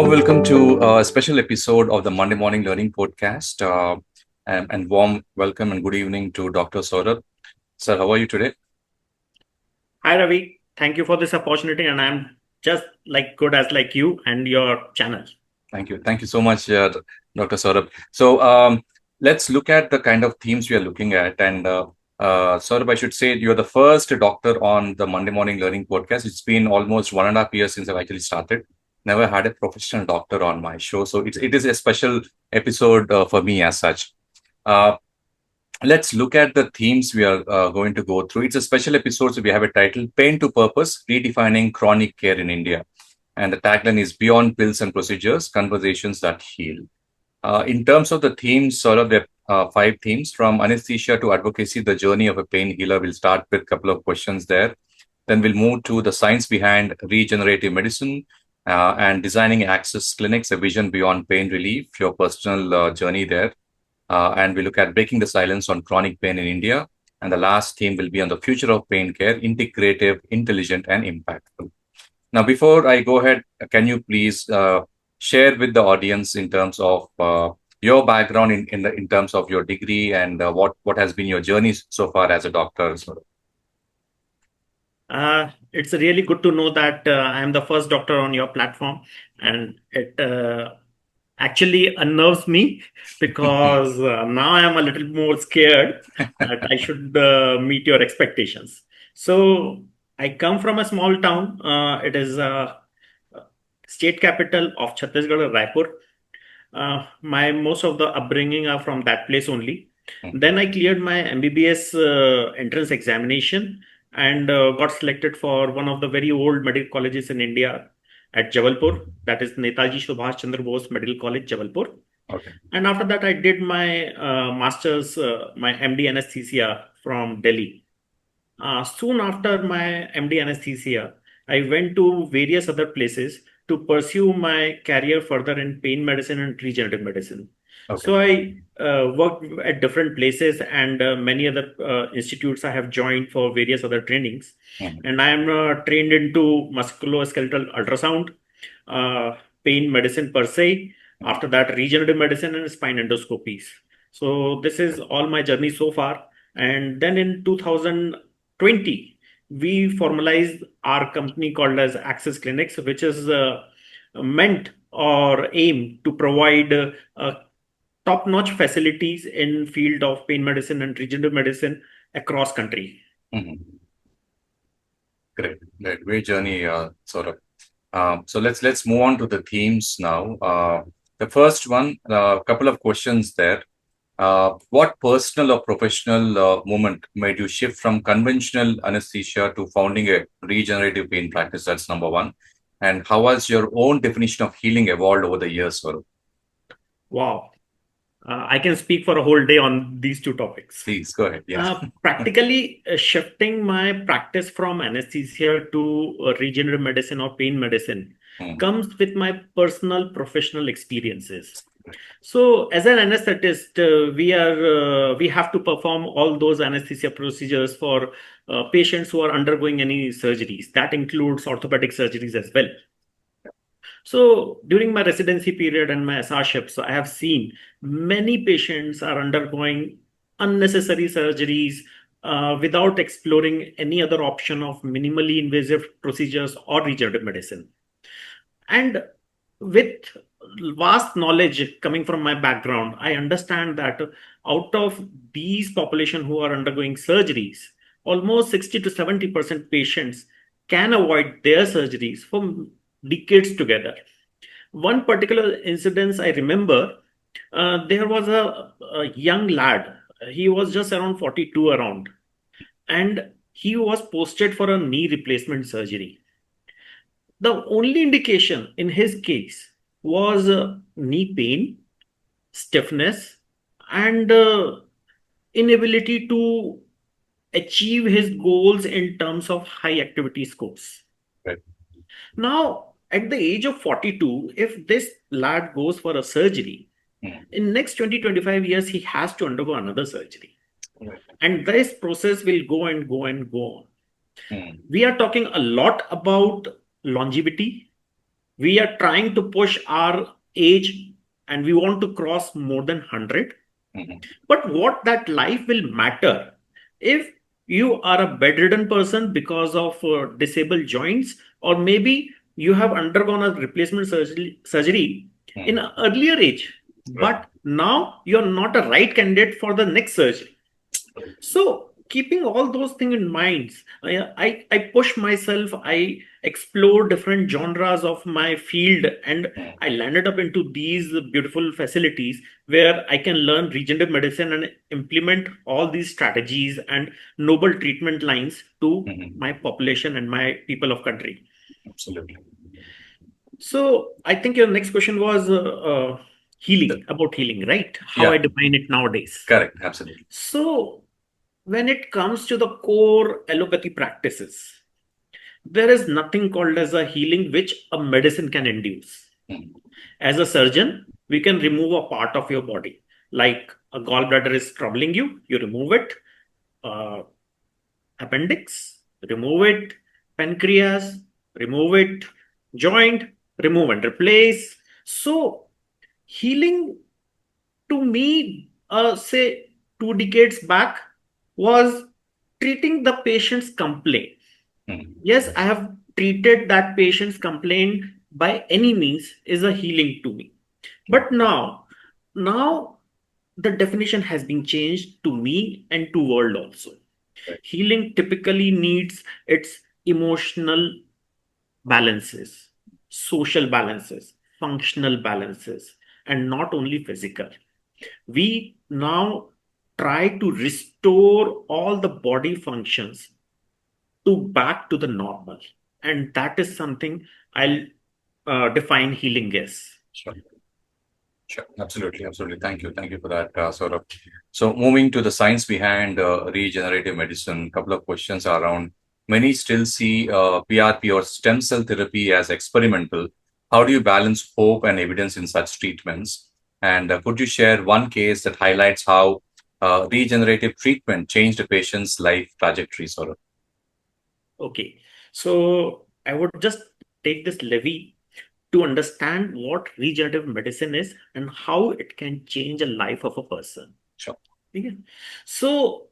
warm welcome to a special episode of the Monday Morning Learning Podcast. And warm welcome and good evening to Dr. Sorabh. Sir, how are you today? Hi Ravi, thank you for this opportunity, and I'm just like good as like you and your channel. Thank you. Thank you so much, Dr. Sorabh. So let's look at the kind of themes we are looking at. And Sorabh, I should say you're the first doctor on the Monday Morning Learning Podcast. It's been almost 1.5 years since I've actually started. Never had a professional doctor on my show. So it is a special episode for me as such. Uh, let's look at the themes we are going to go through. It's a special episode, so we have a title Pain to Purpose Redefining Chronic Care in India. And the tagline is Beyond Pills and Procedures Conversations That Heal. In terms of the themes, sort of there are 5 themes from anesthesia to advocacy, the journey of a pain healer. We'll start with a couple of questions there. Then we'll move to the science behind regenerative medicine and designing access clinics, a vision beyond pain relief, your personal journey there. And we look at breaking the silence on chronic pain in India. And the last theme will be on the future of pain care, integrative, intelligent, and impactful. Now, before I go ahead, can you please share with the audience in terms of your background in terms of your degree and what has been your journey so far as a doctor? It's really good to know that I am the first doctor on your platform, and it actually unnerves me because now I am a little more scared that I should meet your expectations. So I come from a small town. It is state capital of Chhattisgarh, Raipur. My most of the upbringing are from that place only. Then I cleared my MBBS entrance examination and got selected for one of the very old medical colleges in India at Jabalpur. That is Netaji Subhash Chandra Bose Medical College, Jabalpur. Okay. And after that, I did my master's, my MD anesthesia from Delhi. Soon after my MD anesthesia, I went to various other places to pursue my career further in pain medicine and regenerative medicine. Okay. So I worked at different places and many other institutes I have joined for various other trainings. And I am trained into musculoskeletal ultrasound, pain medicine per se. After that, regenerative medicine and spine endoscopies. So this is all my journey so far. And then in 2020, we formalized our company called as Access Clinics, which is meant or aim to provide top-notch facilities in field of pain medicine and regenerative medicine across country. Great. Great journey, Saurabh. So let's move on to the themes now. The first one, a couple of questions there. What personal or professional moment made you shift from conventional anesthesia to founding a regenerative pain practice? That's number one. And how has your own definition of healing evolved over the years, Saurabh? Wow. I can speak for a whole day on these two topics. Please go ahead. Yeah. Practically shifting my practice from anesthesia to regenerative medicine or pain medicine comes with my personal professional experiences. So as an anesthetist, we have to perform all those anesthesia procedures for patients who are undergoing any surgeries. That includes orthopedic surgeries as well. So during my residency period and my SRships, I have seen many patients are undergoing unnecessary surgeries without exploring any other option of minimally invasive procedures or regenerative medicine. And with vast knowledge coming from my background, I understand that out of these population who are undergoing surgeries, almost 60 to 70% patients can avoid their surgeries for decades together. One particular incident I remember, there was a young lad. He was just around 42 around, and he was posted for a knee replacement surgery. The only indication in his case was knee pain, stiffness, and inability to achieve his goals in terms of high activity scores. Right. Now, at the age of 42, if this lad goes for a surgery, in next 20-25 years, he has to undergo another surgery. And this process will go and go and go on. We are talking a lot about longevity, We are trying to push our age and we want to cross more than 100. But what that life will matter if you are a bedridden person because of disabled joints, or maybe you have undergone a replacement surgery in an earlier age, but now you're not a right candidate for the next surgery. So keeping all those things in mind, I push myself, I explore different genres of my field, and I landed up into these beautiful facilities where I can learn regenerative medicine and implement all these strategies and noble treatment lines to my population and my people of country. Absolutely. So I think your next question was healing, about healing, right? How I Yeah, define it nowadays. correct. Absolutely. So when it comes to the core allopathy practices, there is nothing called as a healing which a medicine can induce. As a surgeon, we can remove a part of your body. Like a gallbladder is troubling you, you remove it. Uh, Appendix, remove it. Pancreas, remove it. Joint, remove and replace. So, healing to me, say 2 decades back, was treating the patient's complaint. Yes, I have treated that patient's complaint by any means is a healing to me. But now the definition has been changed to me and to world also. Healing typically needs its emotional balances, social balances, functional balances, and not only physical. We now try to restore all the body functions to back to the normal, and that is something I'll define healing as. Sure. Sure. Absolutely. Absolutely. Thank you. Thank you for that, Saurabh. So, moving to the science behind regenerative medicine, a couple of questions are around. Many still see PRP or stem cell therapy as experimental. How do you balance hope and evidence in such treatments? And could you share one case that highlights how regenerative treatment changed a patient's life trajectory, Saurabh? Okay, so I would just take this levy to understand what regenerative medicine is and how it can change a life of a person. Sure. Okay. So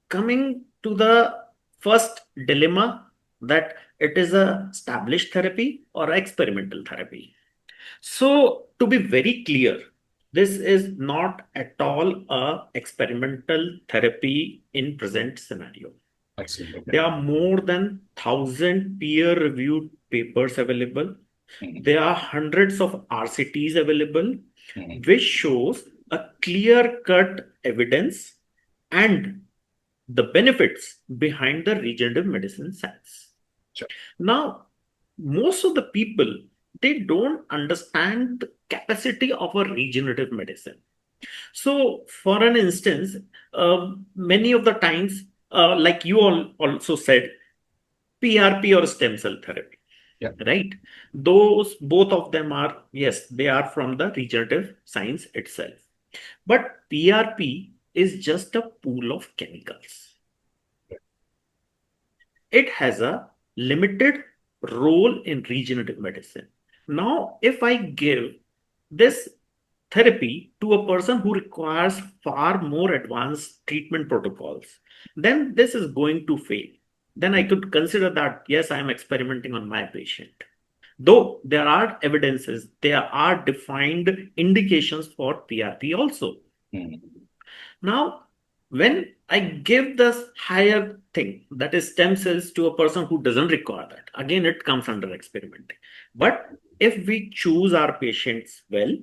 coming to the first dilemma, that it is a established therapy or experimental therapy. So to be very clear, this is not at all a experimental therapy in present scenario. Excellent. Okay. There are more than 1,000 peer-reviewed papers available. There are hundreds of RCTs available, which shows a clear-cut evidence and the benefits behind the regenerative medicine science. Sure. Now, most of the people, they don't understand the capacity of a regenerative medicine. So, for an instance, many of the times, like you all also said, PRP or stem cell therapy, Yeah. right? Those both of them are, yes, they are from the regenerative science itself. But PRP is just a pool of chemicals. It has a limited role in regenerative medicine. Now, if I give this therapy to a person who requires far more advanced treatment protocols, then this is going to fail. Then I could consider that, yes, I am experimenting on my patient. Though there are evidences, there are defined indications for PRP also. Now, when I give this higher thing, that is stem cells, to a person who doesn't require that, again, it comes under experimenting. But if we choose our patients well,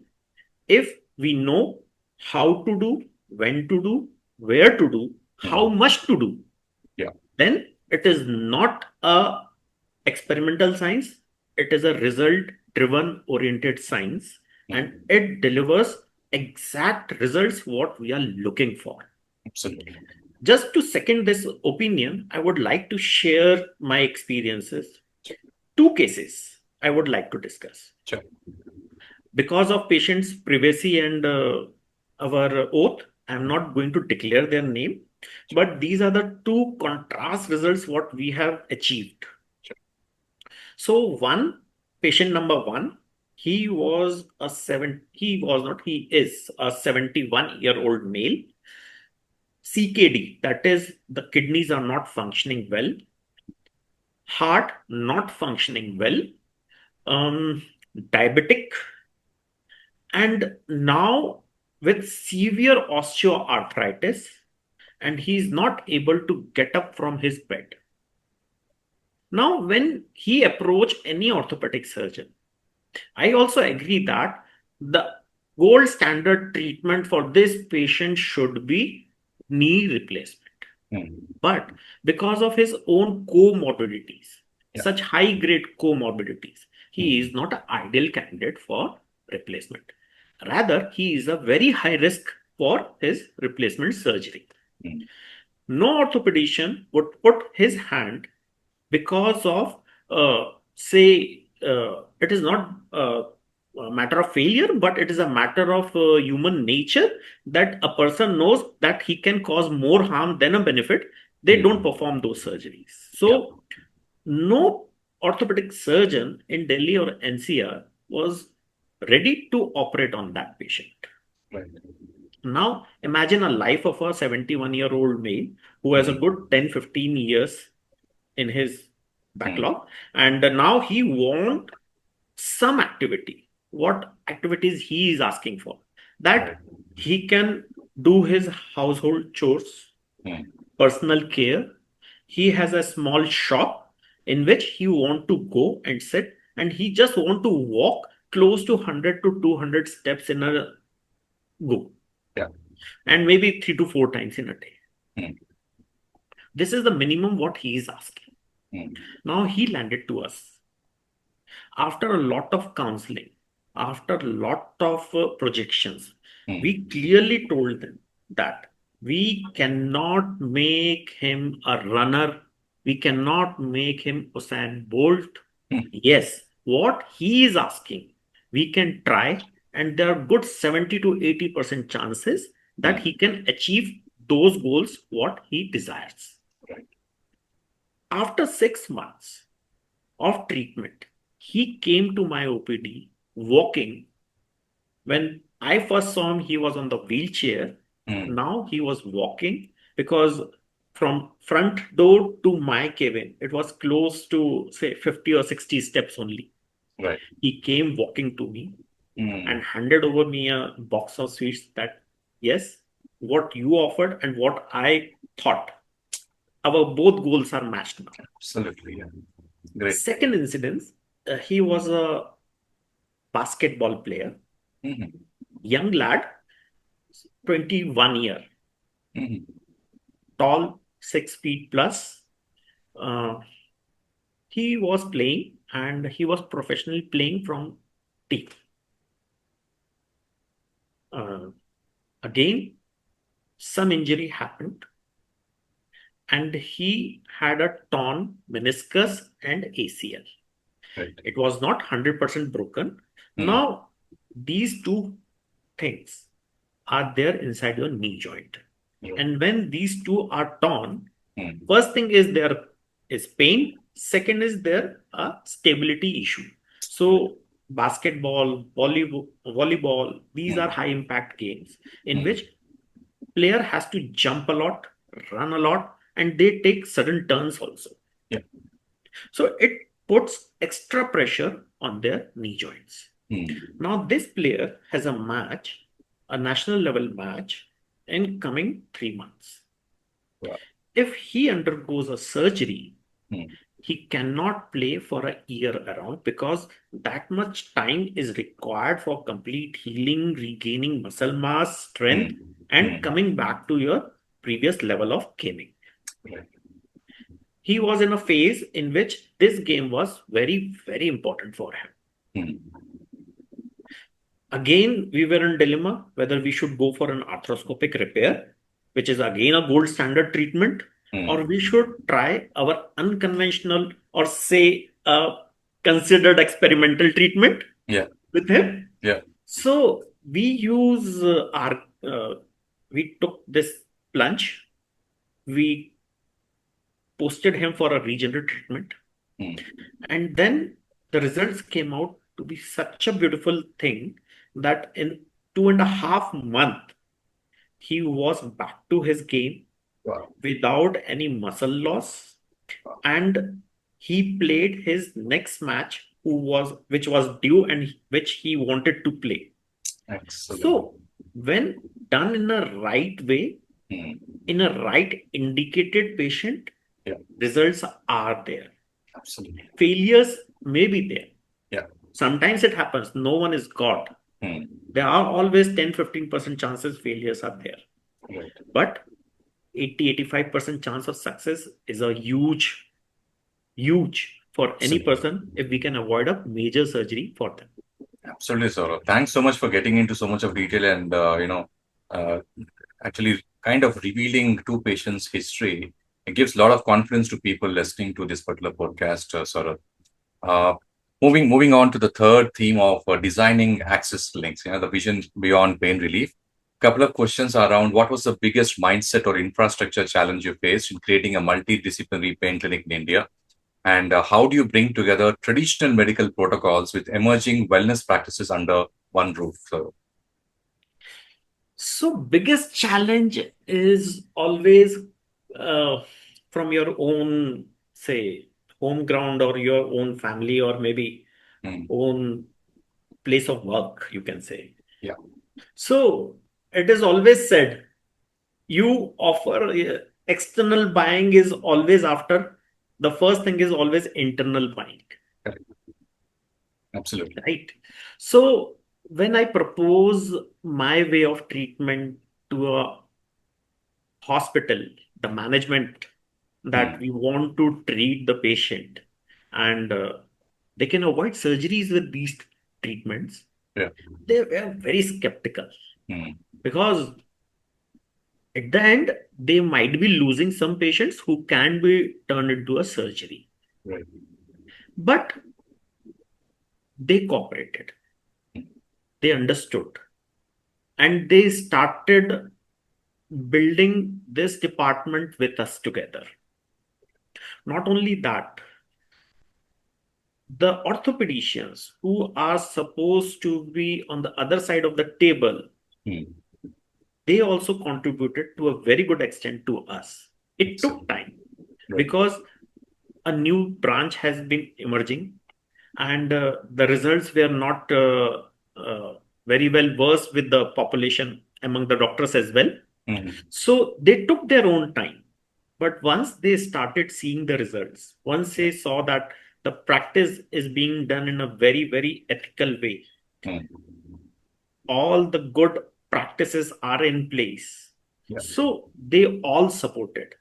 if we know how to do, when to do, where to do, how much to do, Yeah. then it is not a experimental science. It is a result driven oriented science, and it delivers exact results what we are looking for. Absolutely. Just to second this opinion, I would like to share my experiences. 2 cases I would like to discuss. Sure. Because of patients' privacy and our oath, I'm not going to declare their name, but these are the two contrast results what we have achieved. So one patient number one, he is a 71-year-old male. CKD, that is, the kidneys are not functioning well, heart not functioning well, diabetic, and now with severe osteoarthritis, and he's not able to get up from his bed. Now, when he approached any orthopedic surgeon, I also agree that the gold standard treatment for this patient should be knee replacement. But because of his own comorbidities, such high grade comorbidities, he is not an ideal candidate for replacement. Rather, he is a very high risk for his replacement surgery. No orthopedician would put his hand because of, it is not a matter of failure, but it is a matter of human nature that a person knows that he can cause more harm than a benefit. They don't perform those surgeries. So, no orthopedic surgeon in Delhi or NCR was ready to operate on that patient. Right. Now, imagine a life of a 71-year-old male who has a good 10-15 years in his backlog, and now he wants some activity. What activities he is asking for? That he can do his household chores, personal care. He has a small shop in which he want to go and sit, and he just want to walk close to 100 to 200 steps in a go. Yeah. And maybe 3 to 4 times in a day. This is the minimum what he is asking. Now he landed to us. After a lot of counseling, after a lot of projections, we clearly told them that we cannot make him a runner. We cannot make him Usain Bolt. Yes, what he is asking, we can try, and there are good 70 to 80% chances that he can achieve those goals what he desires. After 6 months of treatment, he came to my OPD walking. When I first saw him, he was on the wheelchair. Now he was walking, because from front door to my cabin, it was close to, say, 50 or 60 steps only. Right. He came walking to me and handed over me a box of sweets that, yes, what you offered and what I thought, our both goals are matched now. Absolutely. Yeah. Great. Second incident, he was a basketball player, young lad, 21 year, tall, 6 feet plus. He was playing, and he was professionally playing from team. Again, some injury happened, and he had a torn meniscus and ACL. Right. It was not 100% broken. Now, these two things are there inside your knee joint. And when these two are torn, first thing is there is pain. Second is there a stability issue. So basketball, volleyball, these are high impact games in which player has to jump a lot, run a lot, and they take sudden turns also. Yeah. So it puts extra pressure on their knee joints. Now this player has a match, a national level match, in coming 3 months. Wow. If he undergoes a surgery, he cannot play for a year around, because that much time is required for complete healing, regaining muscle mass, strength, and coming back to your previous level of gaming. He was in a phase in which this game was very, very important for him. Again, we were in dilemma whether we should go for an arthroscopic repair, which is again a gold standard treatment, or we should try our unconventional, or say considered experimental treatment with him. Yeah. So we use we took this plunge. We posted him for a regenerative treatment, and then the results came out to be such a beautiful thing that in 2.5 months, he was back to his game Wow. without any muscle loss, and he played his next match which was due and which he wanted to play. Excellent. So when done in a right way, Hmm. in a right indicated patient, Yeah, results are there. absolutely. Failures may be there. Yeah. Sometimes it happens. No one is God. Hmm. There are always 10-15% chances failures are there. Right. But 80-85% chance of success is a huge for any Absolutely. person if we can avoid a major surgery for them. Absolutely, Saurabh. Thanks so much for getting into so much of detail and uh, actually kind of revealing two patients' history. It gives a lot of confidence to people listening to this particular podcast, Saurabh. Uh, moving on to the third theme of designing access links, the vision beyond pain relief. Couple of questions around what was the biggest mindset or infrastructure challenge you faced in creating a multidisciplinary pain clinic in India? And how do you bring together traditional medical protocols with emerging wellness practices under one roof? So, So biggest challenge is always uh, from your own, say, home ground or your own family or maybe mm, own place of work, you can say. yeah, So it is always said you offer external buying is always after the first thing is always internal buying, correct. Absolutely. right? So when I propose my way of treatment to a hospital, the management that Mm, we want to treat the patient and they can avoid surgeries with these treatments, yeah. they were very skeptical Mm, because at the end they might be losing some patients who can be turned into a surgery. right. But they cooperated, they understood, and they started building this department with us together. Not only that, the orthopedicians who are supposed to be on the other side of the table, Mm, they also contributed to a very good extent to us. It took excellent. time Right. because a new branch has been emerging and the results were not very well versed with the population among the doctors as well. Mm, So they took their own time. But once they started seeing the results, once yeah. they saw that the practice is being done in a very, very ethical way, Mm, all the good practices are in place. yeah. So they all supported.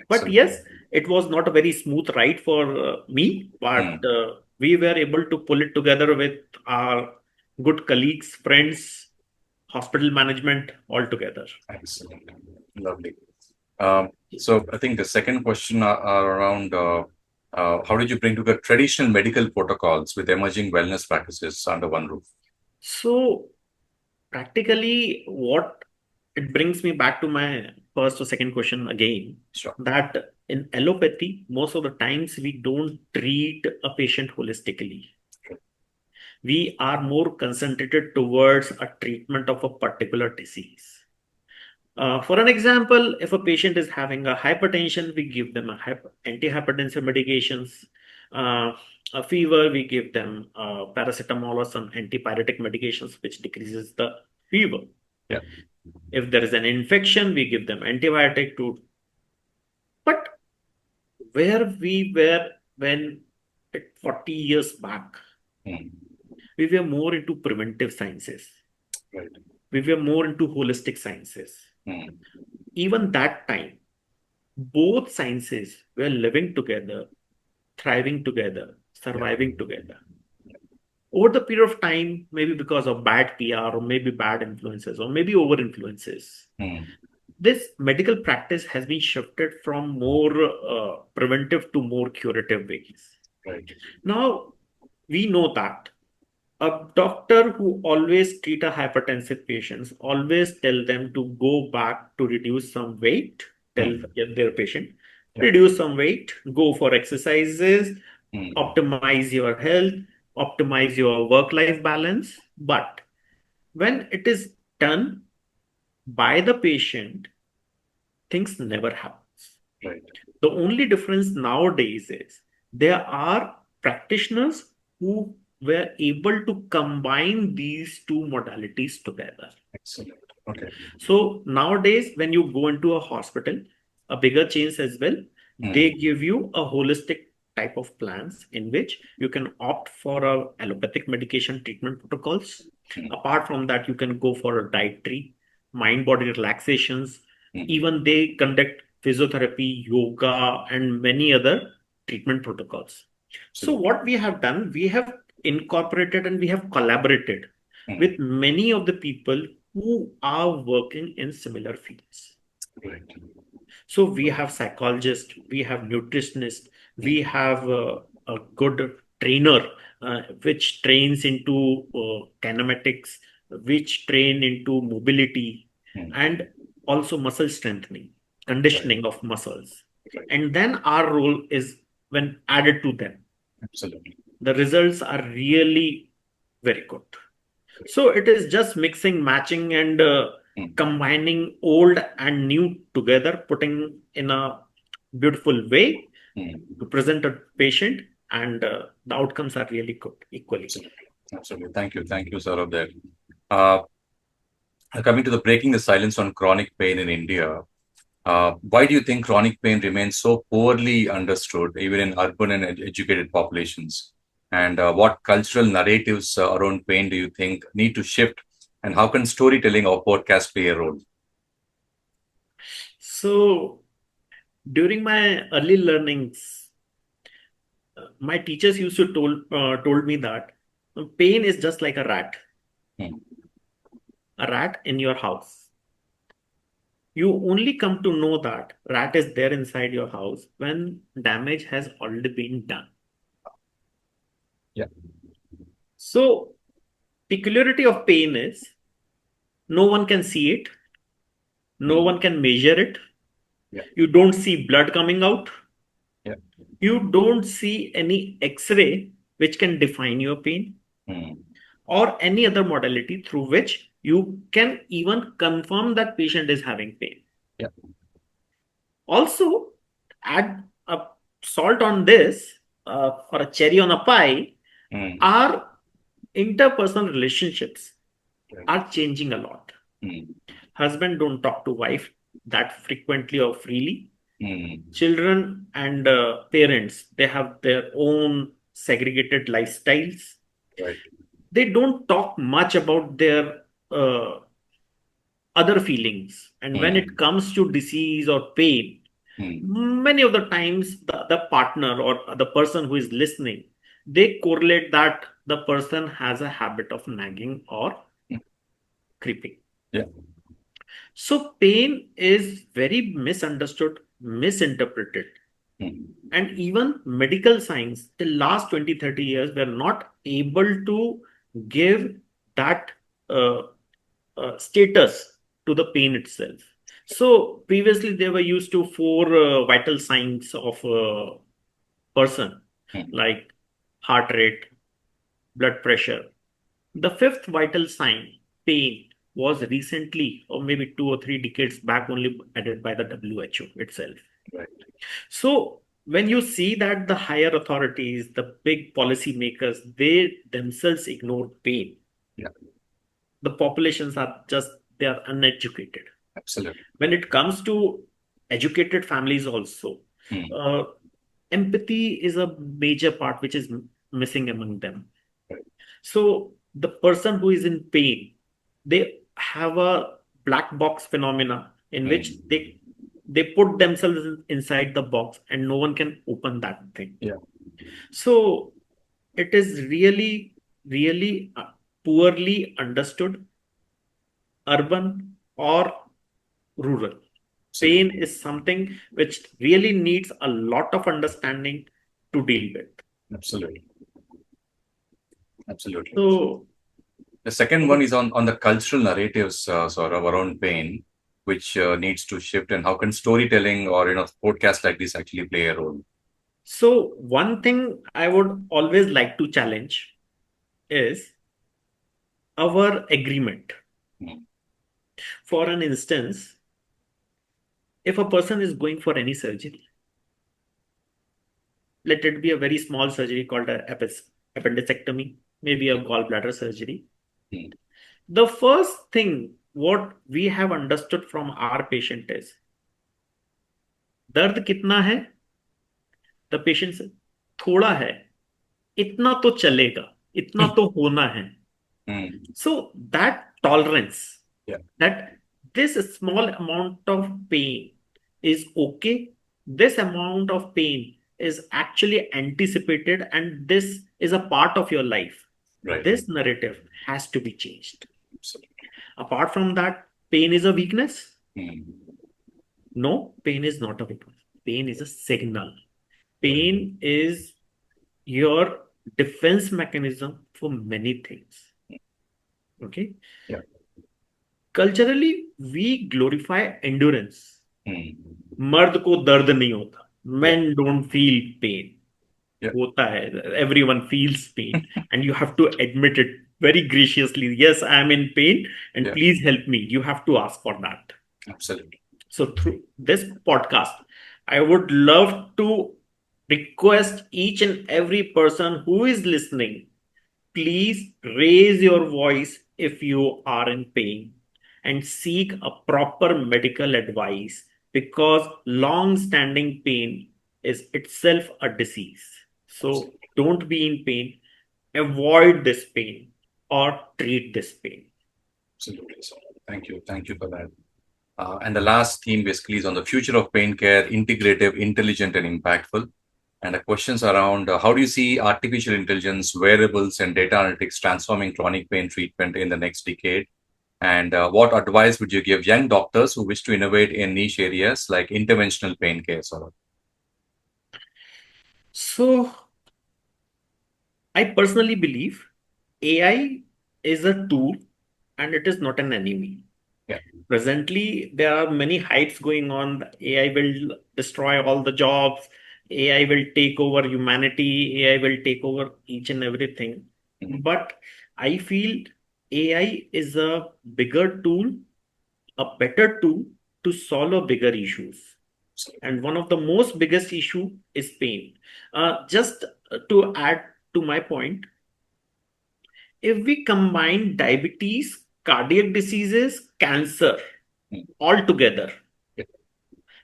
But Excellent. yes, it was not a very smooth ride for me, but Mm, we were able to pull it together with our good colleagues, friends, hospital management all together. excellent. Lovely. So I think the second question are around how did you bring together traditional medical protocols with emerging wellness practices under one roof? So practically, what it brings me back to my first or second question again, Sure. that in allopathy, most of the times we don't treat a patient holistically. We are more concentrated towards a treatment of a particular disease. For an example, if a patient is having a hypertension, we give them a antihypertensive medications. Uh, a fever, we give them paracetamol or some antipyretic medications, which decreases the fever. Yeah. If there is an infection, we give them antibiotic to. But where we were when 40 years back, Mm, we were more into preventive sciences. right. We were more into holistic sciences. Mm, Even that time, both sciences were living together, thriving together, yeah. surviving together. Over the period of time, maybe because of bad PR or maybe bad influences or maybe over influences, Mm, this medical practice has been shifted from more preventive to more curative ways. right. Now, we know that a doctor who always treat a hypertensive patients always tell them to go back to reduce some weight, tell Mm, their patient, yeah. reduce some weight, go for exercises, Mm, optimize your health. optimize your work-life balance. But when it is done by the patient, things never happens. Right. The only difference nowadays is there are practitioners who were able to combine these two modalities together. Excellent. Okay. So nowadays, when you go into a hospital, a bigger chains as well, they give you a holistic type of plans in which you can opt for a allopathic medication treatment protocols. Apart from that, you can go for a dietary, mind-body relaxations. Even they conduct physiotherapy, yoga, and many other treatment protocols. So what we have done, we have incorporated and we have collaborated with many of the people who are working in similar fields. Right. So we have psychologists, we have nutritionists, we have a good trainer which trains into kinematics, which train into mobility, and also muscle strengthening, conditioning of muscles. Right. And then our role is when added to them. Absolutely. The results are really very good. So it is just mixing, matching, and combining old and new together, putting in a beautiful way to present a patient, and the outcomes are really good equally. Absolutely. Absolutely. Thank you, Saurabh. There. Coming to the breaking the silence on chronic pain in India, why do you think chronic pain remains so poorly understood, even in urban and educated populations? And what cultural narratives around pain do you think need to shift? And how can storytelling or podcast play a role? So during my early learnings, my teachers used to told me that pain is just like a rat in your house. You only come to know that rat is there inside your house when damage has already been done. Yeah. So peculiarity of pain is no one can see it, no one can measure it. Yeah. You don't see blood coming out. Yeah. You don't see any X-ray which can define your pain or any other modality through which you can even confirm that patient is having pain. Yeah. Also, add a salt on this or a cherry on a pie, our interpersonal relationships are changing a lot. Husband don't talk to wife that frequently or freely. Children and parents, they have their own segregated lifestyles. Right. They don't talk much about their other feelings. And when it comes to disease or pain, many of the times the partner or the person who is listening, they correlate that the person has a habit of nagging or creeping. Yeah. So pain is very misunderstood, misinterpreted. And even medical science, the last 20, 30 years, were not able to give that status to the pain itself. So previously they were used to four vital signs of a person, like heart rate, blood pressure. The fifth vital sign, pain, was recently, or maybe 2 or 3 decades back, only added by the WHO itself. Right. So when you see that the higher authorities, the big policymakers, they themselves ignore pain. Yeah. The populations are just, they are uneducated. Absolutely. When it comes to educated families also, empathy is a major part which is missing among them. Right. So the person who is in pain, they have a black box phenomena in which they put themselves inside the box and no one can open that thing. Yeah. So it is really, really poorly understood, urban or rural. Pain is something which really needs a lot of understanding to deal with. Absolutely. Absolutely. So the second one is on the cultural narratives, sort of around pain, which needs to shift, and how can storytelling or podcasts like this actually play a role? So one thing I would always like to challenge is our agreement. Mm. For an instance, if a person is going for any surgery, let it be a very small surgery called appendectomy, maybe a gallbladder surgery. Mm. The first thing what we have understood from our patient is दर्द कितना है. The patient said, थोड़ा है, इतना तो चलेगा, इतना तो होना है. Mm. So that tolerance, Yeah. that this small amount of pain is okay, this amount of pain is actually anticipated, and this is a part of your life. Right. This narrative has to be changed. Absolutely. Apart from that, pain is a weakness. Mm. No, pain is not a weakness. Pain is a signal. Right. Pain is your defense mechanism for many things. Okay. Yeah. Culturally, we glorify endurance. Mm. मर्द को दर्द नहीं होता. Yeah. Men don't feel pain. Yeah. होता है. Everyone feels pain, and you have to admit it very graciously. Yes, I am in pain, and Yeah. please help me. You have to ask for that. Absolutely. So through this podcast, I would love to request each and every person who is listening, please raise your voice if you are in pain and seek a proper medical advice, because long standing pain is itself a disease. So don't be in pain, avoid this pain or treat this pain. Absolutely. So thank you. Thank you for that. And the last theme basically is on the future of pain care, integrative, intelligent, and impactful. And the questions around how do you see artificial intelligence, wearables, and data analytics transforming chronic pain treatment in the next decade? And what advice would you give young doctors who wish to innovate in niche areas like interventional pain care? So I personally believe AI is a tool and it is not an enemy. Yeah. Presently, there are many hypes going on. AI will destroy all the jobs. AI will take over humanity. AI will take over each and everything. Mhm. But I feel AI is a bigger tool, a better tool to solve bigger issues. And one of the most biggest issue is pain. Just to add to my point, if we combine diabetes, cardiac diseases, cancer Mhm. all together, Yeah.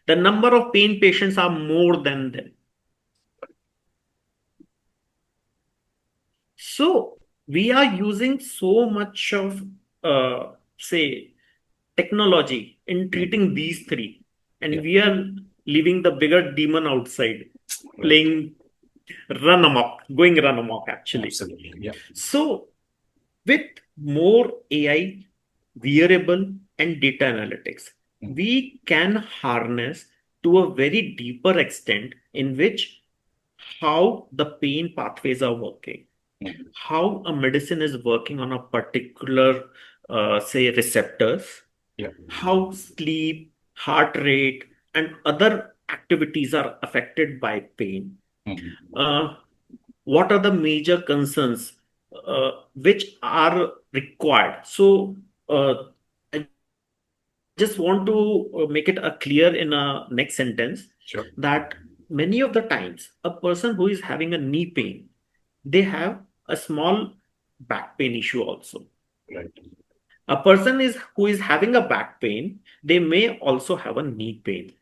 the number of pain patients are more than them. So we are using so much of, say, technology in treating these three, Yeah. and we are leaving the bigger demon outside, Right. playing run amok, going run amok actually. Absolutely. Yeah. So with more AI, wearable, and data analytics, Mhm. we can harness to a very deeper extent in which how the pain pathways are working, Mhm. how a medicine is working on a particular, say, receptors, Yeah. how sleep, heart rate, and other activities are affected by pain. Mhm. Uh, what are the major concerns which are required? So, I just want to make it clear in a next sentence Sure. that many of the times a person who is having a knee pain, they have a small back pain issue also. Right. A person is who is having a back pain, they may also have a knee pain.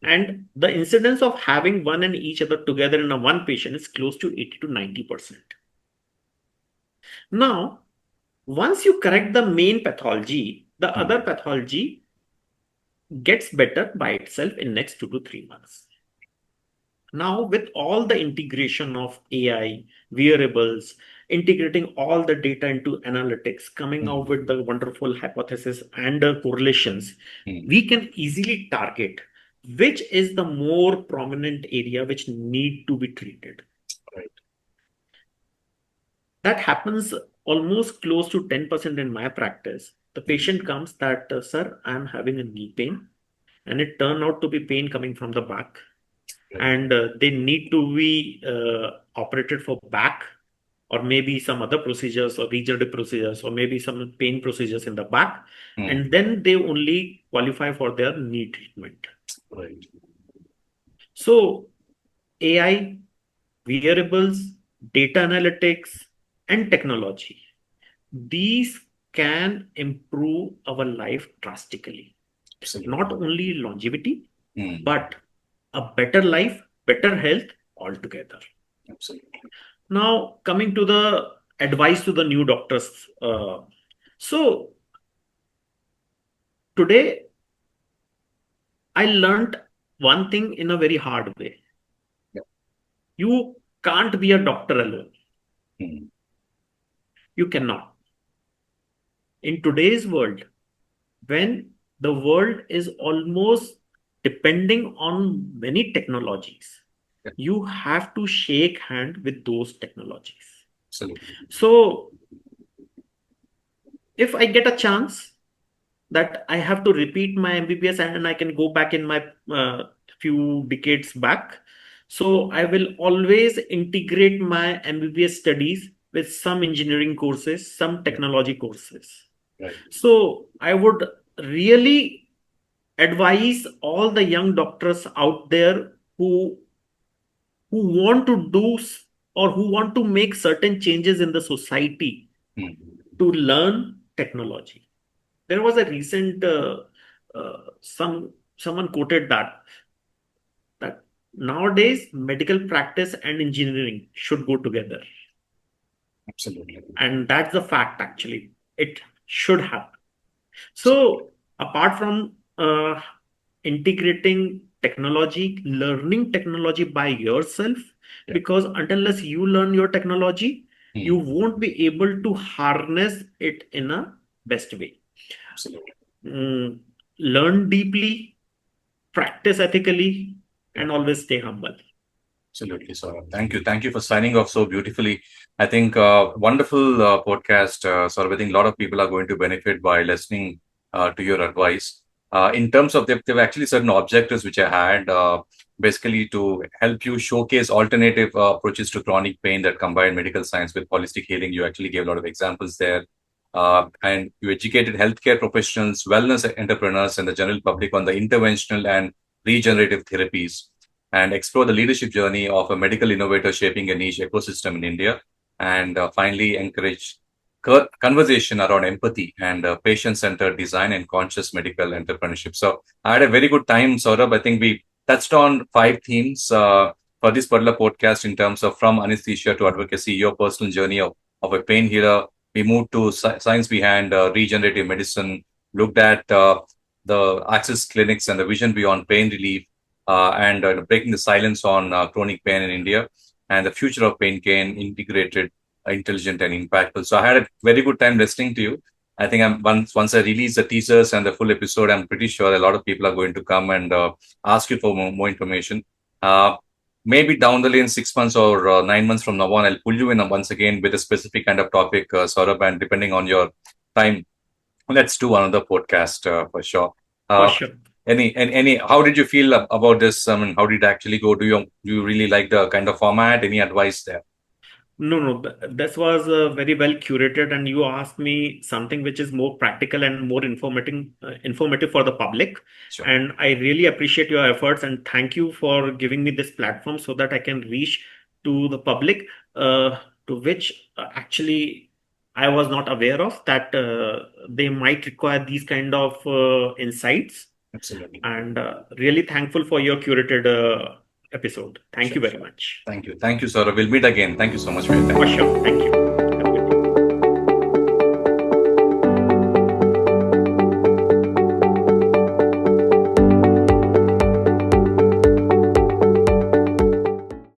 And the incidence of having one and each other together in a one patient is close to 80 to 90%. Now, once you correct the main pathology, the other Mhm. pathology gets better by itself in next 2 to 3 months. Now, with all the integration of AI, wearables, integrating all the data into analytics, coming out with the wonderful hypothesis and correlations, Mhm. we can easily target which is the more prominent area which need to be treated. Right. That happens almost close to 10% in my practice. The patient comes that, sir, I'm having a knee pain, and it turned out to be pain coming from the back, Right. and they need to be operated for back. or maybe some other procedures or regenerative procedures, or maybe some pain procedures in the back, and then they only qualify for their knee treatment. Right. So AI, wearables, data analytics, and technology, these can improve our life drastically. Absolutely. Not only longevity, Mm. but a better life, better health altogether. Absolutely. Now, coming to the advice to the new doctors. So, today I learned one thing in a very hard way. Yeah. You can't be a doctor alone. Mm. You cannot. In today's world, when the world is almost depending on many technologies, Yeah. you have to shake hand with those technologies. Absolutely. So, if I get a chance that I have to repeat my MBBS and I can go back in my few decades back, so I will always integrate my MBBS studies with some engineering courses, some Yeah. technology courses. Right. So I would really advise all the young doctors out there who want to do or who want to make certain changes in the society Mm. to learn technology. There was a recent someone quoted that nowadays medical practice and engineering should go together, Absolutely. and that's the fact. Actually, it should happen. So, So apart from integrating technology, learning technology by yourself, yeah. because unless you learn your technology, you Mm. won't be able to harness it in a best way. Absolutely. Mm, learn deeply, practice ethically, Yeah. and always stay humble. Absolutely, Saurabh. Thank you. Thank you for signing off so beautifully. I think wonderful podcast, Saurabh. I think a lot of people are going to benefit by listening to your advice. In terms of, there were actually certain objectives which I had, basically to help you showcase alternative approaches to chronic pain that combine medical science with holistic healing. You actually gave a lot of examples there. And you educated healthcare professionals, wellness entrepreneurs, and the general public on the interventional and regenerative therapies, and explore the leadership journey of a medical innovator shaping a niche ecosystem in India. And finally, encourage conversation around empathy and patient centered design and conscious medical entrepreneurship. So, I had a very good time, Saurabh. I think we touched on 5 themes for this particular podcast in terms of from anesthesia to advocacy, your personal journey of a pain healer. We moved to science behind regenerative medicine, looked at the access clinics and the vision beyond pain relief, and breaking the silence on chronic pain in India, and the future of pain care, integrated, intelligent, and impactful. So I had a very good time listening to you. I think once I release the teasers and the full episode, I'm pretty sure a lot of people are going to come and ask you for more information. Uh, Maybe down the lane, 6 months or 9 months from now on, I'll pull you in once again with a specific kind of topic, Saurabh, and depending on your time, let's do another podcast for sure. For Uh, sure. any how did you feel about this? I mean, how did it actually go? Do you really like the kind of format? Any advice there? No, no, this was very well curated, and you asked me something which is more practical and more informative for the public. Sure. And I really appreciate your efforts, and thank you for giving me this platform so that I can reach to the public, to which actually I was not aware of that they might require these kind of insights. Absolutely. And really thankful for your curated episode. Thank Sure, you very sure. much. Thank you. Thank you, Saurabh. We'll meet again. Thank you so much for your For time. sure. Thank you.